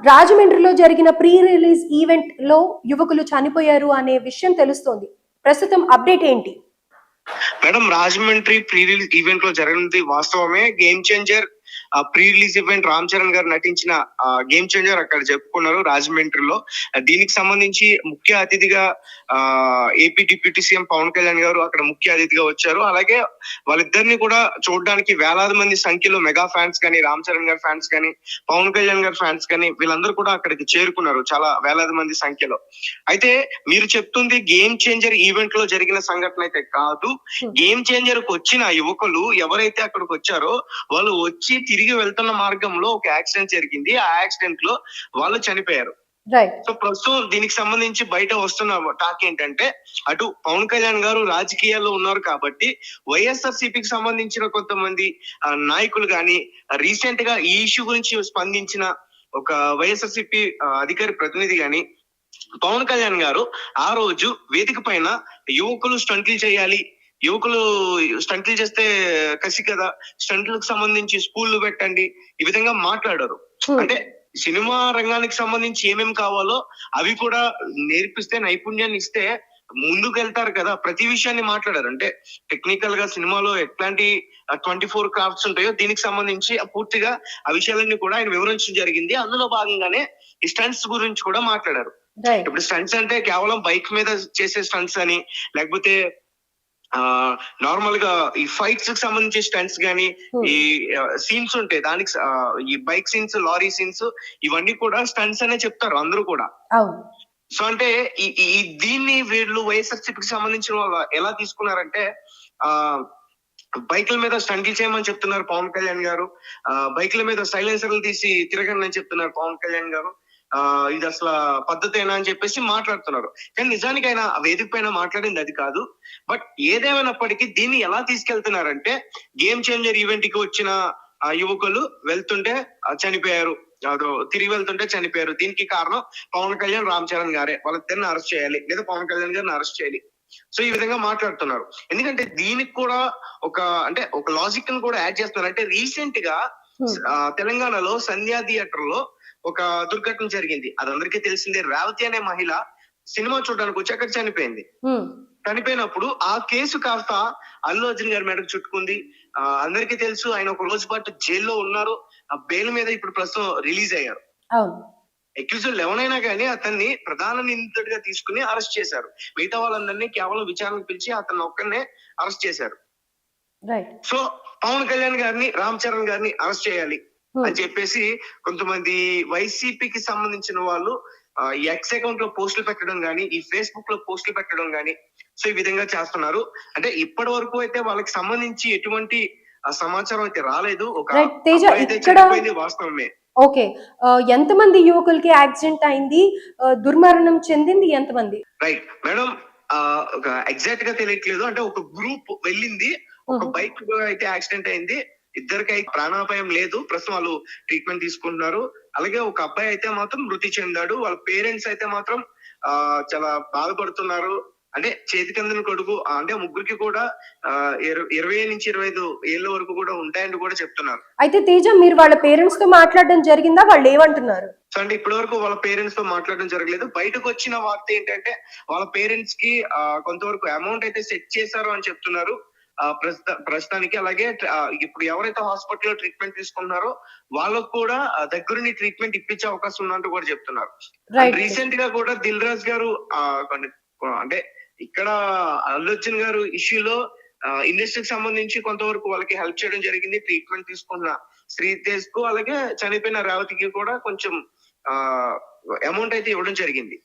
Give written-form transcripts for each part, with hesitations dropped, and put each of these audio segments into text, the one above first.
రాజమండ్రిలో జరిగిన pre release event లో యువకులు చనిపోయారు అనే విషయం తెలుస్తోంది. ప్రస్తుతం అప్డేట్ ఏంటి? Madam, Rajahmundry pre release event లో జరిగినది వాస్తవమే. Game changer pre release event Ram Charan గారు నటించిన గేమ్ చేంజర్ అక్కడ చెప్పుకున్నారు రాజమండ్రిలో. దీనికి సంబంధించి ముఖ్య అతిథిగా AP deputy CM Pawan Kalyan గారు అక్కడ ముఖ్య అతిథిగా వచ్చారు. అలాగే వాళ్ళిద్దరిని కూడా చూడడానికి వేలాది మంది సంఖ్యలో మెగా ఫ్యాన్స్ కానీ, రామ్ చరణ్ గారి ఫ్యాన్స్ కానీ, పవన్ కళ్యాణ్ గారి ఫ్యాన్స్ కానీ వీళ్ళందరూ కూడా అక్కడికి చేరుకున్నారు చాలా వేలాది మంది సంఖ్యలో. అయితే మీరు చెప్తుంది గేమ్ చేంజర్ ఈవెంట్ లో జరిగిన సంఘటన అయితే కాదు. గేమ్ చేంజర్ కు వచ్చిన యువకులు ఎవరైతే అక్కడికి వచ్చారో వాళ్ళు వచ్చి తిరిగి వెళ్తున్న మార్గంలో ఒక యాక్సిడెంట్ జరిగింది. ఆ యాక్సిడెంట్ లో వాళ్ళు చనిపోయారు. సో ప్రస్తుతం దీనికి సంబంధించి బయట వస్తున్న టాక్ ఏంటంటే, అటు పవన్ కళ్యాణ్ గారు రాజకీయాల్లో ఉన్నారు కాబట్టి వైఎస్ఆర్సీపీకి సంబంధించిన కొంతమంది నాయకులు గాని, రీసెంట్ గా ఈ ఇష్యూ గురించి స్పందించిన ఒక వైఎస్ఆర్సీపీ అధికారి ప్రతినిధి గాని, పవన్ కళ్యాణ్ గారు ఆ రోజు వేదిక పైన యువకులు స్టంట్లు చేయాలి, యువకులు స్టంట్లు చేస్తే కసి కదా, స్టంట్లకు సంబంధించి స్కూళ్ళు పెట్టండి, ఈ విధంగా మాట్లాడారు. అంటే సినిమా రంగానికి సంబంధించి ఏమేమి కావాలో అవి కూడా నేర్పిస్తే, నైపుణ్యాన్ని ఇస్తే ముందుకు వెళ్తారు కదా. ప్రతి విషయాన్ని మాట్లాడారు. అంటే టెక్నికల్ గా సినిమాలో ఎట్లాంటి 24 క్రాఫ్ట్స్ ఉంటాయో దీనికి సంబంధించి పూర్తిగా ఆ విషయాలన్నీ కూడా ఆయన వివరించడం జరిగింది. అందులో భాగంగానే ఈ స్టంట్స్ గురించి కూడా మాట్లాడారు. ఇప్పుడు స్టంట్స్ అంటే కేవలం బైక్ మీద చేసే స్టంట్స్ అని, లేకపోతే నార్మల్ గా ఈ ఫైట్స్ కి సంబంధించి స్టంట్స్ గానీ, ఈ సీన్స్ ఉంటాయి దానికి, ఈ బైక్ సీన్స్, లారీ సీన్స్, ఇవన్నీ కూడా స్టంట్స్ అనే చెప్తారు అందరూ కూడా. సో అంటే ఈ దీన్ని వీళ్ళు వైఎస్ఆర్సీపీకి సంబంధించిన వాళ్ళు ఎలా తీసుకున్నారంటే, బైకుల మీద స్టంట్లు చేయమని చెప్తున్నారు పవన్ కళ్యాణ్ గారు, బైకుల మీద సైలెన్సర్లు తీసి తిరగండి అని చెప్తున్నారు పవన్ కళ్యాణ్ గారు. ఇది అసలు పద్ధతేనా అని చెప్పేసి మాట్లాడుతున్నారు. కానీ నిజానికి ఆయన వేదిక పైన మాట్లాడింది అది కాదు. బట్ ఏదేమైనప్పటికీ దీన్ని ఎలా తీసుకెళ్తున్నారంటే, గేమ్ చేంజర్ ఈవెంట్ కి వచ్చిన యువకులు వెళ్తుంటే చనిపోయారు, తిరిగి వెళ్తుంటే చనిపోయారు. దీనికి కారణం పవన్ కళ్యాణ్, రామ్ చరణ్ గారే. వాళ్ళిద్దరిని అరెస్ట్ చేయాలి, లేదా పవన్ కళ్యాణ్ గారిని అరెస్ట్ చేయాలి. సో ఈ విధంగా మాట్లాడుతున్నారు. ఎందుకంటే దీనికి కూడా ఒక లాజిక్ ని కూడా యాడ్ చేస్తున్నారు. అంటే రీసెంట్ గా తెలంగాణలో సంధ్యా థియేటర్ లో ఒక దుర్ఘటన జరిగింది. అది అందరికీ తెలిసిందే. రేవతి అనే మహిళ సినిమా చూడడానికి వచ్చి అక్కడ చనిపోయింది. చనిపోయినప్పుడు ఆ కేసు కాస్త అల్లు అర్జున్ గారి మేడకు చుట్టుకుంది. అందరికీ తెలుసు ఆయన ఒక రోజు పాటు జైల్లో ఉన్నారు. ఆ బెయిల్ మీద ఇప్పుడు ప్రస్తుతం రిలీజ్ అయ్యారు. అక్యూజ్డ్ ఎవరైనా కానీ అతన్ని ప్రధాన నిందితుడిగా తీసుకుని అరెస్ట్ చేశారు. మిగతా వాళ్ళందరినీ కేవలం విచారణకు పిలిచి అతన్ని ఒక్కనే అరెస్ట్ చేశారు. సో పవన్ కళ్యాణ్ గారిని, రామ్ చరణ్ గారిని అరెస్ట్ చేయాలి అని చెప్పేసి కొంతమంది వైసీపీకి సంబంధించిన వాళ్ళు ఎక్స్ అకౌంట్ లో పోస్టులు పెట్టడం గానీ, ఈ ఫేస్బుక్ లో పోస్టులు పెట్టడం గానీ, సో ఈ విధంగా చేస్తున్నారు. అంటే ఇప్పటి వరకు అయితే వాళ్ళకి సంబంధించి ఎటువంటి సమాచారం అయితే రాలేదు. వాస్తవమే. ఓకే, ఎంతమంది యువకులకి యాక్సిడెంట్ అయింది, దుర్మరణం చెందింది ఎంతమంది? రైట్ మేడం, ఎగ్జాక్ట్ గా తెలియట్లేదు. అంటే ఒక గ్రూప్ వెళ్ళింది, ఒక బైక్ అయితే యాక్సిడెంట్ అయింది. ఇద్దరికి ప్రాణాపాయం లేదు. ప్రస్తుతం వాళ్ళు ట్రీట్మెంట్ తీసుకుంటున్నారు. అలాగే ఒక అబ్బాయి అయితే మాత్రం మృతి చెందాడు. వాళ్ళ పేరెంట్స్ అయితే మాత్రం చాలా బాధపడుతున్నారు. అంటే చేతికి అందిన కొడుకు, అంటే ముగ్గురికి కూడా 20 నుంచి 25 ఏళ్ళ వరకు కూడా ఉంటాయని కూడా చెప్తున్నారు. అయితే తేజ, మీరు వాళ్ళ పేరెంట్స్ తో మాట్లాడడం జరిగిందా? వాళ్ళు ఏమంటున్నారు? సో అంటే ఇప్పటి వరకు వాళ్ళ పేరెంట్స్ తో మాట్లాడడం జరగలేదు. బయటకు వచ్చిన వార్త ఏంటంటే, వాళ్ళ పేరెంట్స్ కి కొంతవరకు అమౌంట్ అయితే సెట్ చేశారు అని చెప్తున్నారు ప్రస్తుతానికి. అలాగే ఇప్పుడు ఎవరైతే హాస్పిటల్లో ట్రీట్మెంట్ తీసుకున్నారో వాళ్ళకు కూడా దగ్గరుండి ట్రీట్మెంట్ ఇప్పించే అవకాశం ఉన్నట్టు కూడా చెప్తున్నారు. రీసెంట్ గా కూడా దిల్ రాజు గారు అంటే ఇక్కడ అల్లు అర్జున్ గారు ఇష్యూలో ఇండస్ట్రీకి సంబంధించి కొంతవరకు వాళ్ళకి హెల్ప్ చేయడం జరిగింది. ట్రీట్మెంట్ తీసుకున్న శ్రీతేజ్ కు, అలాగే చనిపోయిన రేవతికి కూడా కొంచెం అమౌంట్ అయితే ఇవ్వడం జరిగింది.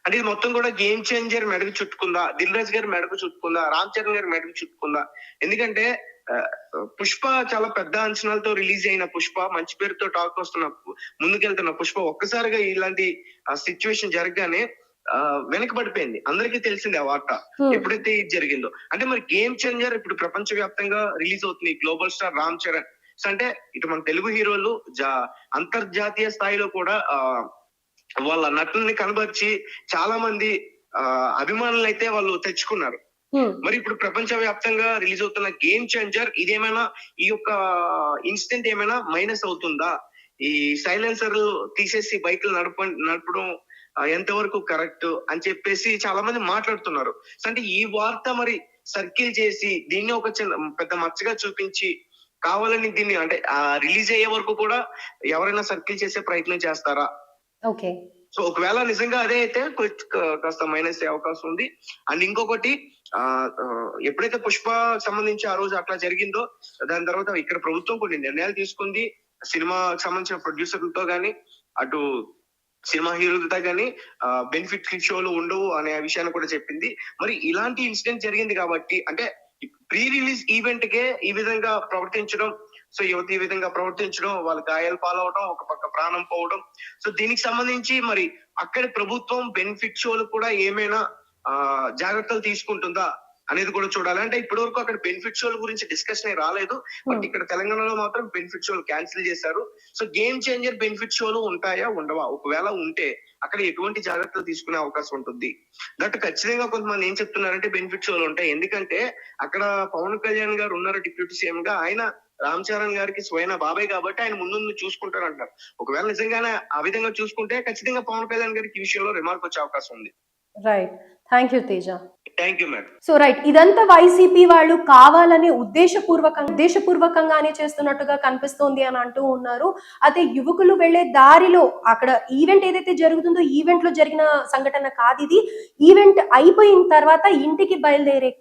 అంటే ఇది మొత్తం కూడా గేమ్ చేంజర్ మెడకు చుట్టుకుందా, దిల్ రాజు గారి మెడకు చుట్టుకుందా, రామ్ చరణ్ గారి మెడకు చుట్టుకుందా? ఎందుకంటే పుష్ప చాలా పెద్ద అంచనాలతో రిలీజ్ అయిన పుష్ప, మంచి పేరుతో టాక్ వస్తున్న, ముందుకెళ్తున్న పుష్ప ఒక్కసారిగా ఇలాంటి సిచ్యువేషన్ జరగగానే వెనకబడిపోయింది. అందరికీ తెలిసింది ఆ వార్త ఎప్పుడైతే ఇది జరిగిందో. అంటే మరి గేమ్ చేంజర్ ఇప్పుడు ప్రపంచ వ్యాప్తంగా రిలీజ్ అవుతుంది. Global star Ram Charan. అంటే ఇటు మన తెలుగు హీరోలు అంతర్జాతీయ స్థాయిలో కూడా వాళ్ళ నటుల్ని కనబర్చి చాలా మంది అభిమానులు అయితే వాళ్ళు తెచ్చుకున్నారు. మరి ఇప్పుడు ప్రపంచ వ్యాప్తంగా రిలీజ్ అవుతున్న గేమ్ చేంజర్ ఇదేమైనా, ఈ యొక్క ఇన్సిడెంట్ ఏమైనా మైనస్ అవుతుందా? ఈ సైలెన్సర్ తీసేసి బైకులు నడపడం ఎంతవరకు కరెక్ట్ అని చెప్పేసి చాలా మంది మాట్లాడుతున్నారు. సో అంటే ఈ వార్త మరి సర్కిల్ చేసి దీన్ని ఒక పెద్ద మచ్చగా చూపించి కావాలని దీన్ని అంటే రిలీజ్ అయ్యే వరకు కూడా ఎవరైనా సర్కిల్ చేసే ప్రయత్నం చేస్తారా? ఓకే. సో ఒకవేళ నిజంగా అదే అయితే కాస్త మైనస్ అయ్యే అవకాశం ఉంది. అండ్ ఇంకొకటి ఎప్పుడైతే పుష్ప సంబంధించి ఆ రోజు అట్లా జరిగిందో దాని తర్వాత ఇక్కడ ప్రభుత్వం కొన్ని నిర్ణయాలు తీసుకుంది. సినిమాకి సంబంధించిన ప్రొడ్యూసర్లతో గానీ అటు సినిమా హీరోలతో గానీ బెనిఫిట్ షోలు ఉండవు అనే విషయాన్ని కూడా చెప్పింది. మరి ఇలాంటి ఇన్సిడెంట్ జరిగింది కాబట్టి అంటే ప్రీ రిలీజ్ ఈవెంట్ కే ఈ విధంగా ప్రవర్తించడం, సో యువత ఈ విధంగా ప్రవర్తించడం, వాళ్ళ గాయాలు పాలవడం, ఒక పక్క ప్రాణం పోవడం. సో దీనికి సంబంధించి మరి అక్కడి ప్రభుత్వం బెనిఫిట్ షోలు కూడా ఏమైనా జాగ్రత్తలు తీసుకుంటుందా అనేది కూడా చూడాలి. అంటే ఇప్పటి వరకు అక్కడ బెనిఫిట్ షోల గురించి డిస్కషన్ రాలేదు. బట్ ఇక్కడ తెలంగాణలో మాత్రం బెనిఫిట్ షోలు క్యాన్సిల్ చేశారు. సో గేమ్ చేంజర్ బెనిఫిట్ షోలు ఉంటాయా ఉండవా? ఒకవేళ ఉంటే అక్కడ ఎటువంటి జాగ్రత్తలు తీసుకునే అవకాశం ఉంటుంది? దట్ ఖచ్చితంగా కొంతమంది ఏం చెప్తున్నారంటే బెనిఫిట్ షోలు ఉంటాయి. ఎందుకంటే అక్కడ పవన్ కళ్యాణ్ గారు ఉన్నారు డిప్యూటీ సీఎం గా, ఆయన రామ్ చరణ్ గారికి స్వయన బాబాయ్ కాబట్టి ఆయన ముందు చూసుకుంటారు అంటారు. ఒకవేళ నిజంగానే ఆ విధంగా చూసుకుంటే ఖచ్చితంగా పవన్ కళ్యాణ్ గారికి ఈ విషయంలో రిమార్క్ వచ్చే అవకాశం ఉంది. Right. Thank you Teja. Thank you madam. So right, ఇదంతా వైసీపీ వాళ్ళు కావాలని ఉద్దేశపూర్వకంగానే చేస్తున్నట్టుగా కనిపిస్తోంది అని అంటూ ఉన్నారు. అదే యువకులు వెళ్లే దారిలో అక్కడ ఈవెంట్ ఏదైతే జరుగుతుందో ఈవెంట్ లో జరిగిన సంఘటన కాదు ఇది. ఈవెంట్ అయిపోయిన తర్వాత ఇంటికి బయలుదేరే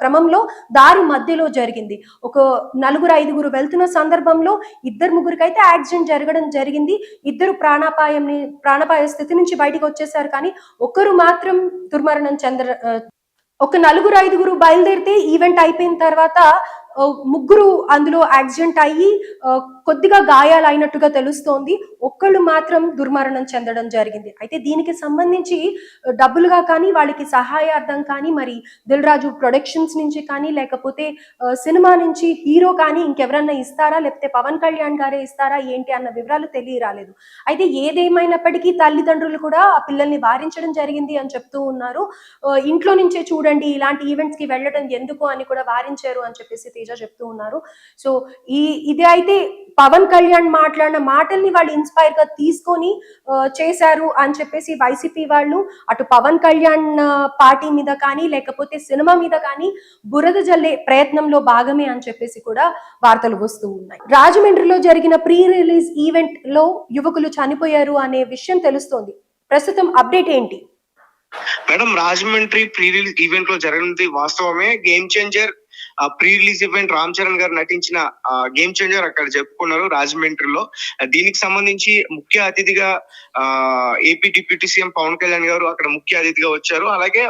క్రమంలో దారి మధ్యలో జరిగింది. ఒక 4-5 వెళ్తున్న సందర్భంలో 2-3 అయితే యాక్సిడెంట్ జరగడం జరిగింది. ఇద్దరు ప్రాణాపాయ స్థితి నుంచి బయటికి వచ్చేసారు. కానీ ఒకరు మాత్రం దుర్మరణం ఒక 4-5 బయలుదేరితే ఈవెంట్ అయిపోయిన తర్వాత 3 అందులో యాక్సిడెంట్ అయ్యి కొద్దిగా గాయాలు అయినట్టుగా తెలుస్తోంది. ఒక్కళ్ళు మాత్రం దుర్మరణం చెందడం జరిగింది. అయితే దీనికి సంబంధించి డబ్బులుగా కానీ వాళ్ళకి సహాయార్థం కానీ మరి దిల్ రాజు ప్రొడక్షన్స్ నుంచి కానీ లేకపోతే సినిమా నుంచి హీరో కానీ ఇంకెవరన్నా ఇస్తారా, లేకపోతే పవన్ కళ్యాణ్ గారే ఇస్తారా ఏంటి అన్న వివరాలు తెలియరాలేదు. అయితే ఏదేమైనప్పటికీ తల్లిదండ్రులు కూడా ఆ పిల్లల్ని వారించడం జరిగింది అని చెప్తూ ఉన్నారు. ఇంట్లో నుంచే చూడండి, ఇలాంటి ఈవెంట్స్ కి వెళ్ళడం ఎందుకు అని కూడా వారించారు అని చెప్పేసి తేజ చెప్తూ ఉన్నారు. సో ఇది అయితే పవన్ కళ్యాణ్ మాట్లాడిన మాటల్ని వాళ్ళు ఇన్స్పైర్ గా తీసుకొని చేశారు అని చెప్పేసి వైసీపీ వాళ్ళు అటు పవన్ కళ్యాణ్ పార్టీ మీద కానీ లేకపోతే సినిమా మీద కానీ బురద జల్లే ప్రయత్నంలో భాగమే అని చెప్పేసి కూడా వార్తలు వస్తూ ఉన్నాయి. రాజమండ్రిలో జరిగిన ప్రీ రిలీజ్ ఈవెంట్ లో యువకులు చనిపోయారు అనే విషయం తెలుస్తోంది. ప్రస్తుతం అప్డేట్ ఏంటి? Madam, Rajahmundry pre release event లో జరిగినది వాస్తవమే. Game changer pre release event Ram Charan గారు నటించిన గేమ్ చేంజర్ అక్కడ చెప్పుకున్నారు రాజమండ్రిలో. దీనికి సంబంధించి ముఖ్య అతిథిగా AP deputy CM Pawan Kalyan గారు అక్కడ ముఖ్య అతిథిగా వచ్చారు. అలాగే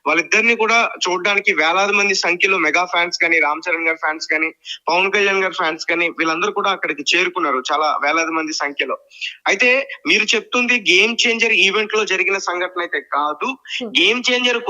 వాళ్ళిద్దరిని కూడా చూడడానికి వేలాది మంది సంఖ్యలో మెగా ఫ్యాన్స్ కానీ, రామ్ చరణ్ గారి ఫ్యాన్స్ కానీ, పవన్ కళ్యాణ్ గారి ఫ్యాన్స్ కానీ వీళ్ళందరూ కూడా అక్కడికి చేరుకున్నారు చాలా వేలాది మంది సంఖ్యలో. అయితే మీరు చెప్తుంది గేమ్ చేంజర్ ఈవెంట్ లో జరిగిన సంఘటన అయితే కాదు. Game changer